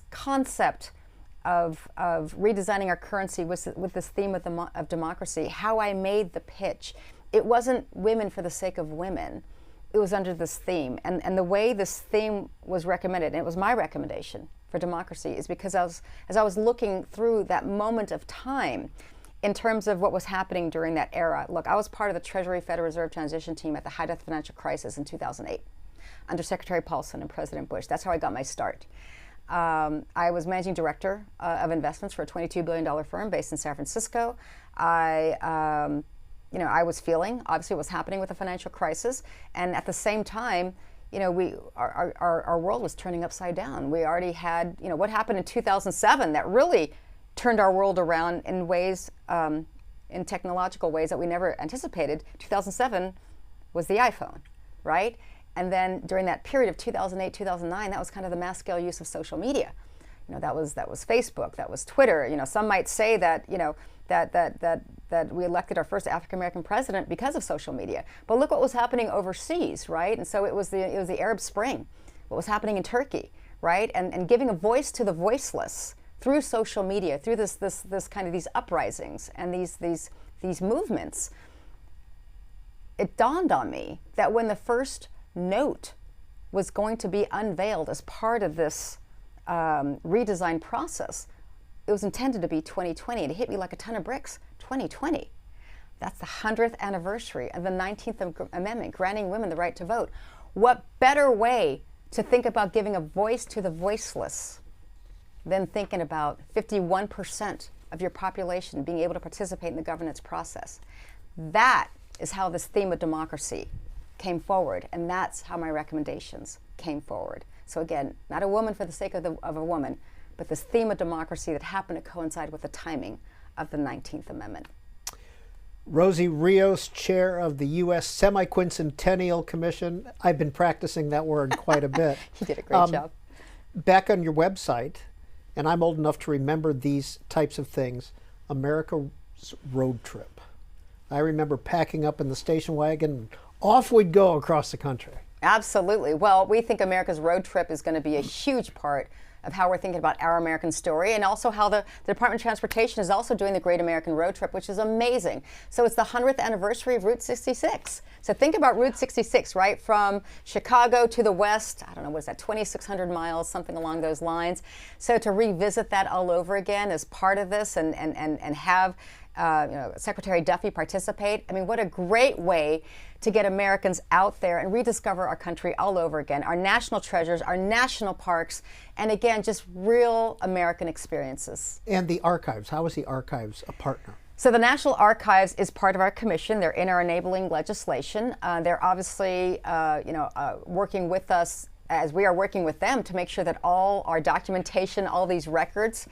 concept of redesigning our currency with this theme of democracy, how I made the pitch, it wasn't women for the sake of women. It was under this theme. And the way this theme was recommended, and it was my recommendation for democracy, is because as I was looking through that moment of time in terms of what was happening during that era. Look, I was part of the Treasury Federal Reserve transition team at the height of the financial crisis in 2008 under Secretary Paulson and President Bush. That's how I got my start. I was managing director of investments for a $22 billion firm based in San Francisco. I was feeling, obviously, what was happening with the financial crisis, and at the same time, our world was turning upside down. We already had, what happened in 2007 that really turned our world around in ways, in technological ways that we never anticipated. 2007 was the iPhone, right? And then during that period of 2008, 2009, that was kind of the mass scale use of social media. That was Facebook, that was Twitter. Some might say that, that we elected our first African American president because of social media. But look what was happening overseas, right? And so it was the Arab Spring, what was happening in Turkey, right? And giving a voice to the voiceless through social media, through this kind of these uprisings and these movements. It dawned on me that when the first note was going to be unveiled as part of this redesign process, it was intended to be 2020. And it hit me like a ton of bricks. 2020. That's the 100th anniversary of the 19th Amendment, granting women the right to vote. What better way to think about giving a voice to the voiceless than thinking about 51% of your population being able to participate in the governance process? That is how this theme of democracy came forward, and that's how my recommendations came forward. So again, not a woman for the sake of a woman, but this theme of democracy that happened to coincide with the timing of the 19th Amendment. Rosie Rios, chair of the U.S. Semiquincentennial Commission. I've been practicing that word quite a bit. You did a great job. Back on your website, and I'm old enough to remember these types of things, America's road trip. I remember packing up in the station wagon, and off we'd go across the country. Absolutely. Well, we think America's road trip is going to be a huge part of how we're thinking about our American story, and also how the Department of Transportation is also doing the Great American Road Trip, which is amazing. So it's the 100th anniversary of Route 66. So think about Route 66, right? From Chicago to the west, I don't know, what is that, 2,600 miles, something along those lines. So to revisit that all over again as part of this, and have Secretary Duffy participate. I mean, what a great way to get Americans out there and rediscover our country all over again, our national treasures, our national parks, and again, just real American experiences. And the archives, how is the archives a partner? So the National Archives is part of our commission. They're in our enabling legislation. They're obviously, working with us as we are working with them to make sure that all our documentation, all these records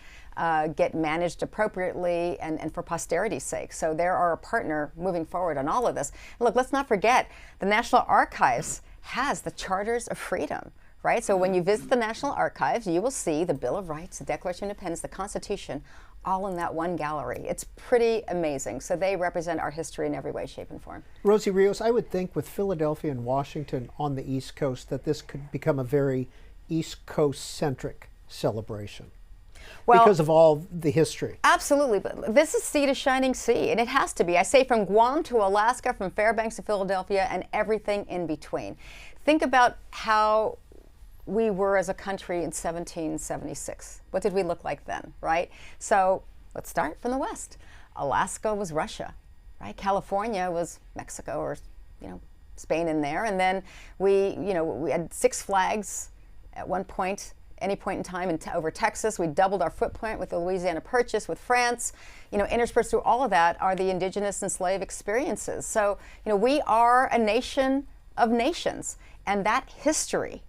get managed appropriately and for posterity's sake. So they're our partner moving forward on all of this. Look, let's not forget, the National Archives has the Charters of Freedom, right? So when you visit the National Archives, you will see the Bill of Rights, the Declaration of Independence, the Constitution, all in that one gallery. It's pretty amazing. So they represent our history in every way, shape, and form. Rosie Rios, I would think with Philadelphia and Washington on the East Coast that this could become a very East Coast-centric celebration. Well, because of all the history. Absolutely, but this is sea to shining sea, and it has to be. I say from Guam to Alaska, from Fairbanks to Philadelphia, and everything in between. Think about how we were as a country in 1776. What did we look like then, right? So let's start from the West. Alaska was Russia, right? California was Mexico, or Spain in there, and then we had Six Flags at one point. Any point in time over Texas. We doubled our footprint with the Louisiana Purchase, with France. Interspersed through all of that are the indigenous and slave experiences. So, we are a nation of nations, and that history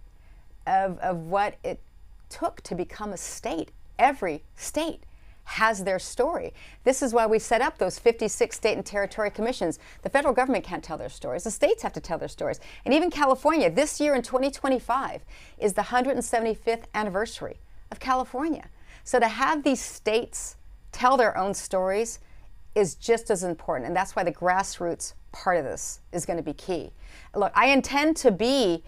of what it took to become a state, every state has their story. This is why we set up those 56 state and territory commissions. The federal government can't tell their stories. The states have to tell their stories. And even California, this year in 2025 is the 175th anniversary of California. So to have these states tell their own stories is just as important. And that's why the grassroots part of this is going to be key. Look, I intend to be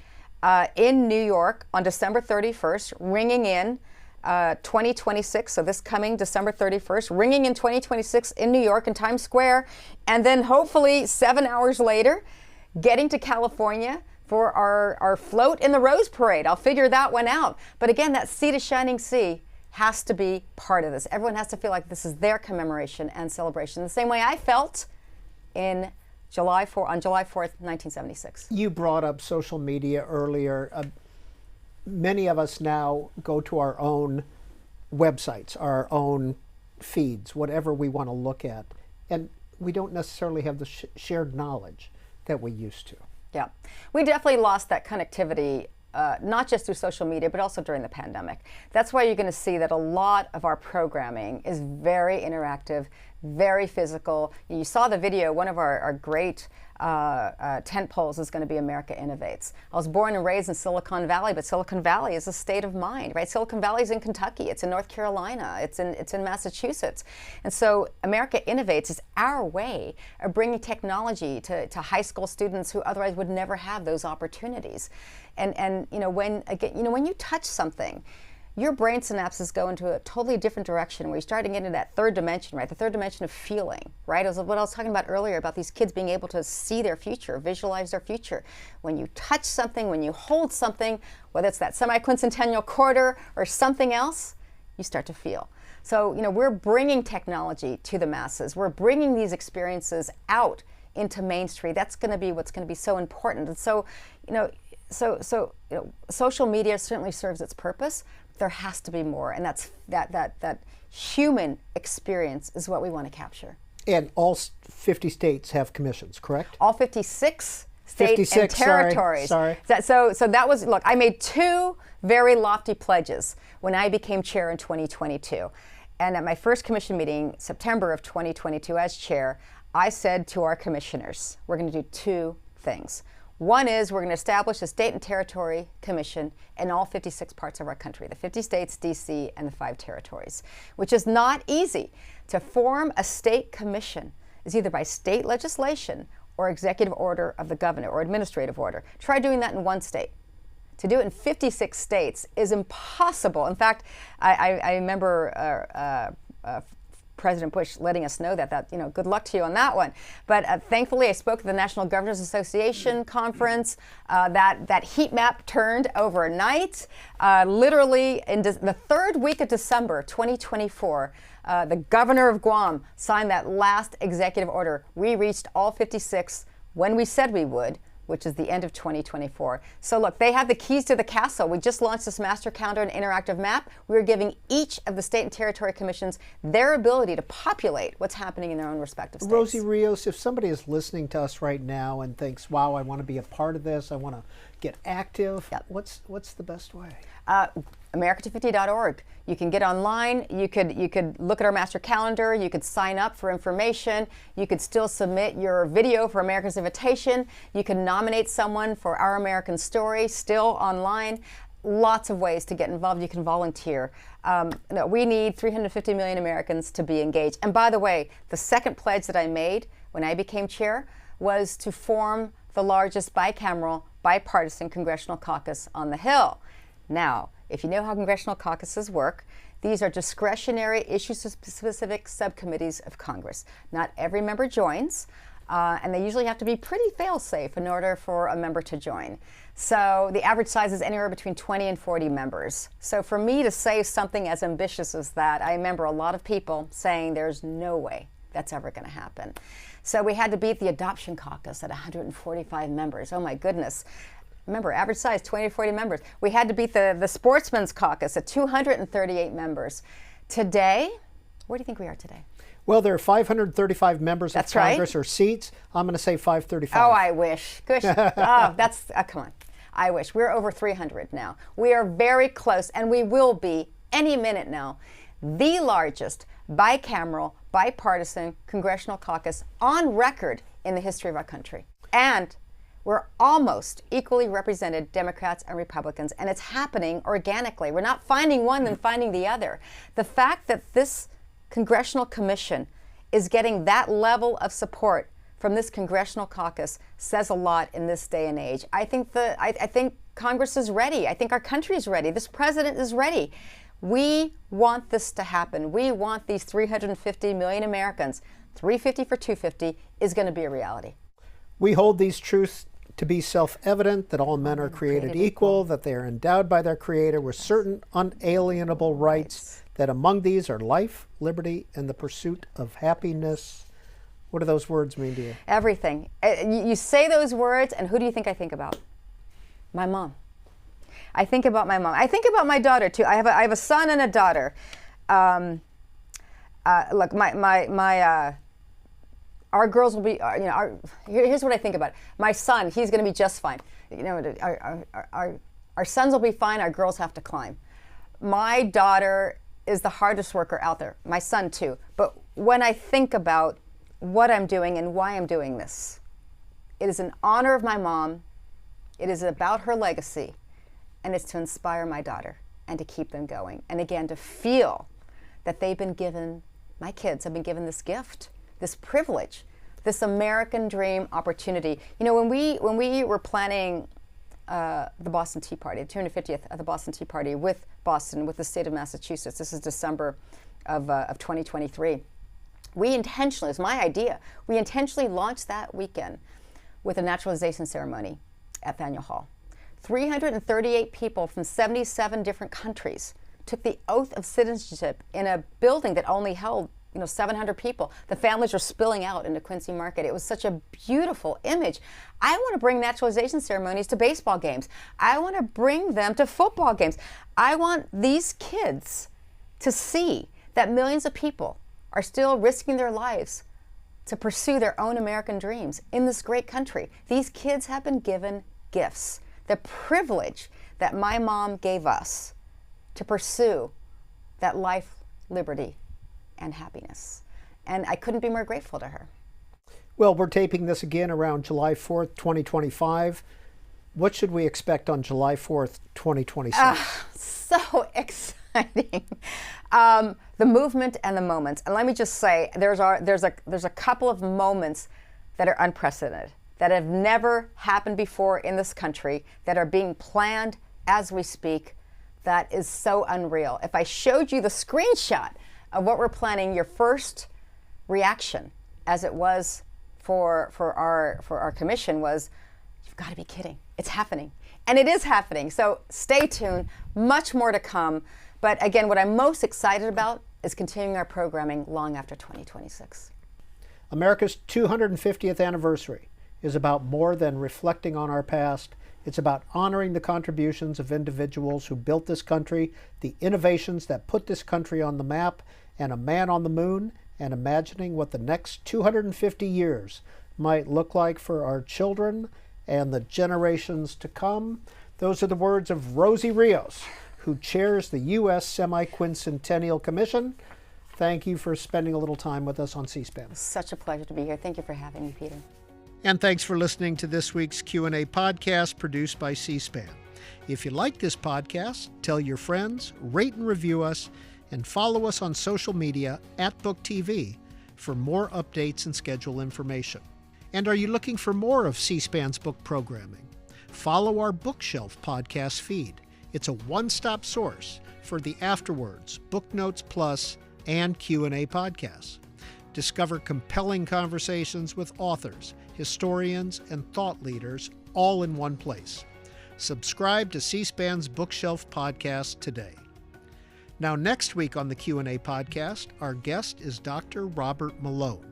in New York on December 31st, ringing in 2026, so this coming December 31st, ringing in 2026 in New York in Times Square, and then hopefully 7 hours later, getting to California for our float in the Rose Parade. I'll figure that one out. But again, that sea to shining sea has to be part of this. Everyone has to feel like this is their commemoration and celebration, the same way I felt on July 4th, 1976. You brought up social media earlier. Many of us now go to our own websites, our own feeds, whatever we want to look at, and we don't necessarily have the shared knowledge that we used to. Yeah, we definitely lost that connectivity, not just through social media, but also during the pandemic. That's why you're going to see that a lot of our programming is very interactive, very physical. You saw the video, one of our great tent poles is going to be America Innovates. I was born and raised in Silicon Valley, but Silicon Valley is a state of mind, right? Silicon Valley is in Kentucky, it's in North Carolina, it's in Massachusetts. And so America Innovates is our way of bringing technology to high school students who otherwise would never have those opportunities. And when you touch something, your brain synapses go into a totally different direction where you're starting to get into that third dimension, right? The third dimension of feeling, right? It was what I was talking about earlier about these kids being able to see their future, visualize their future. When you touch something, when you hold something, whether it's that semiquincentennial quarter or something else, you start to feel. So, we're bringing technology to the masses. We're bringing these experiences out into Main Street. That's going to be what's going to be so important. And so, social media certainly serves its purpose. There has to be more, and that's that human experience is what we want to capture. And all 50 states have commissions, correct? All 56 states and territories. Sorry. So that was, look, I made two very lofty pledges when I became chair in 2022. And at my first commission meeting, September of 2022 as chair, I said to our commissioners, we're going to do two things. One is we're going to establish a state and territory commission in all 56 parts of our country, the 50 states, DC, and the 5 territories, which is not easy. To form a state commission is either by state legislation or executive order of the governor or administrative order. Try doing that in one state. To do it in 56 states is impossible. In fact, I remember President Bush letting us know that good luck to you on that one. But thankfully, I spoke at the National Governors Association conference. That heat map turned overnight. Literally, in the third week of December 2024, the governor of Guam signed that last executive order. We reached all 56 when we said we would, which is the end of 2024. So look, they have the keys to the castle. We just launched this master calendar and interactive map. We're giving each of the state and territory commissions their ability to populate what's happening in their own respective states. Rosie Rios, if somebody is listening to us right now and thinks, wow, I want to be a part of this, I want to get active, yep. What's the best way? America250.org. You can get online. You could look at our master calendar. You could sign up for information. You could still submit your video for America's Invitation. You can nominate someone for Our American Story, still online. Lots of ways to get involved. You can volunteer. We need 350 million Americans to be engaged. And by the way, the second pledge that I made when I became chair was to form the largest bicameral, bipartisan congressional caucus on the Hill. Now, if you know how congressional caucuses work, these are discretionary issue-specific subcommittees of Congress. Not every member joins, and they usually have to be pretty fail-safe in order for a member to join. So the average size is anywhere between 20 and 40 members. So for me to say something as ambitious as that, I remember a lot of people saying there's no way that's ever going to happen. So we had to beat the Adoption Caucus at 145 members. Oh my goodness. Remember, average size, 20 to 40 members. We had to beat the Sportsman's Caucus at 238 members. Today, where do you think we are today? Well, there are 535 members That's of Congress right. or seats. I'm going to say 535. Oh, I wish. Gosh. Come on. I wish. We're over 300 now. We are very close, and we will be any minute now the largest bicameral, bipartisan congressional caucus on record in the history of our country. And we're almost equally represented, Democrats and Republicans, and it's happening organically. We're not finding one and finding the other. The fact that this congressional commission is getting that level of support from this congressional caucus says a lot in this day and age. I think Congress is ready. I think our country is ready. This president is ready. We want this to happen. We want these 350 million Americans. 350 for 250 is going to be a reality. We hold these truths to be self-evident, that all men are created equal, that they are endowed by their Creator with certain unalienable rights, that among these are life, liberty, and the pursuit of happiness. What do those words mean to you? Everything. You say those words, and who do you think I think about? My mom. I think about my mom. I think about my daughter, too. I have a son and a daughter. Look, our girls will be, here's what I think about. My son, he's going to be just fine. Our sons will be fine. Our girls have to climb. My daughter is the hardest worker out there. My son, too. But when I think about what I'm doing and why I'm doing this, it is in honor of my mom. It is about her legacy. And it's to inspire my daughter and to keep them going. And again, to feel that they've been given, my kids have been given this gift, this privilege, this American dream opportunity. You know, when we were planning the Boston Tea Party, the 250th of the Boston Tea Party with Boston, with the state of Massachusetts, this is December of 2023, we intentionally, it was my idea, we intentionally launched that weekend with a naturalization ceremony at Faneuil Hall. 338 people from 77 different countries took the oath of citizenship in a building that only held 700 people. The families were spilling out into Quincy Market. It was such a beautiful image. I want to bring naturalization ceremonies to baseball games. I want to bring them to football games. I want these kids to see that millions of people are still risking their lives to pursue their own American dreams in this great country. These kids have been given gifts. The privilege that my mom gave us to pursue that life, liberty, and happiness. And I couldn't be more grateful to her. Well, we're taping this again around July 4th, 2025. What should we expect on July 4th, 2026? So exciting. The movement and the moments. And let me just say, there's a couple of moments that are unprecedented, that have never happened before in this country, that are being planned as we speak. That is so unreal. If I showed you the screenshot of what we're planning, your first reaction, as it was for our commission, was, you've got to be kidding. It's happening. And it is happening. So stay tuned. Much more to come. But again, what I'm most excited about is continuing our programming long after 2026. America's 250th anniversary is about more than reflecting on our past. It's about honoring the contributions of individuals who built this country, the innovations that put this country on the map, and a man on the moon, and imagining what the next 250 years might look like for our children and the generations to come. Those are the words of Rosie Rios, who chairs the U.S. Semiquincentennial Commission. Thank you for spending a little time with us on C-SPAN. Such a pleasure to be here. Thank you for having me, Peter. And thanks for listening to this week's Q&A podcast produced by C-SPAN. If you like this podcast, tell your friends, rate and review us, and follow us on social media @BookTV for more updates and schedule information. And are you looking for more of C-SPAN's book programming? Follow our Bookshelf podcast feed. It's a one-stop source for the Afterwards, Book Notes Plus, and Q&A podcasts. Discover compelling conversations with authors, historians, and thought leaders all in one place. Subscribe to C-SPAN's Bookshelf podcast today. Now, next week on the Q&A podcast, our guest is Dr. Robert Malone.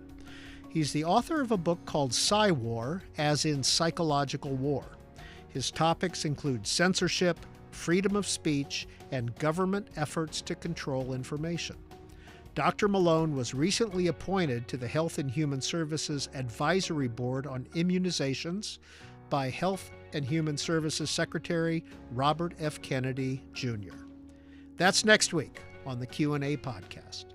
He's the author of a book called Psy-War, as in psychological war. His topics include censorship, freedom of speech, and government efforts to control information. Dr. Malone was recently appointed to the Health and Human Services Advisory Board on Immunizations by Health and Human Services Secretary Robert F. Kennedy, Jr. That's next week on the Q&A podcast.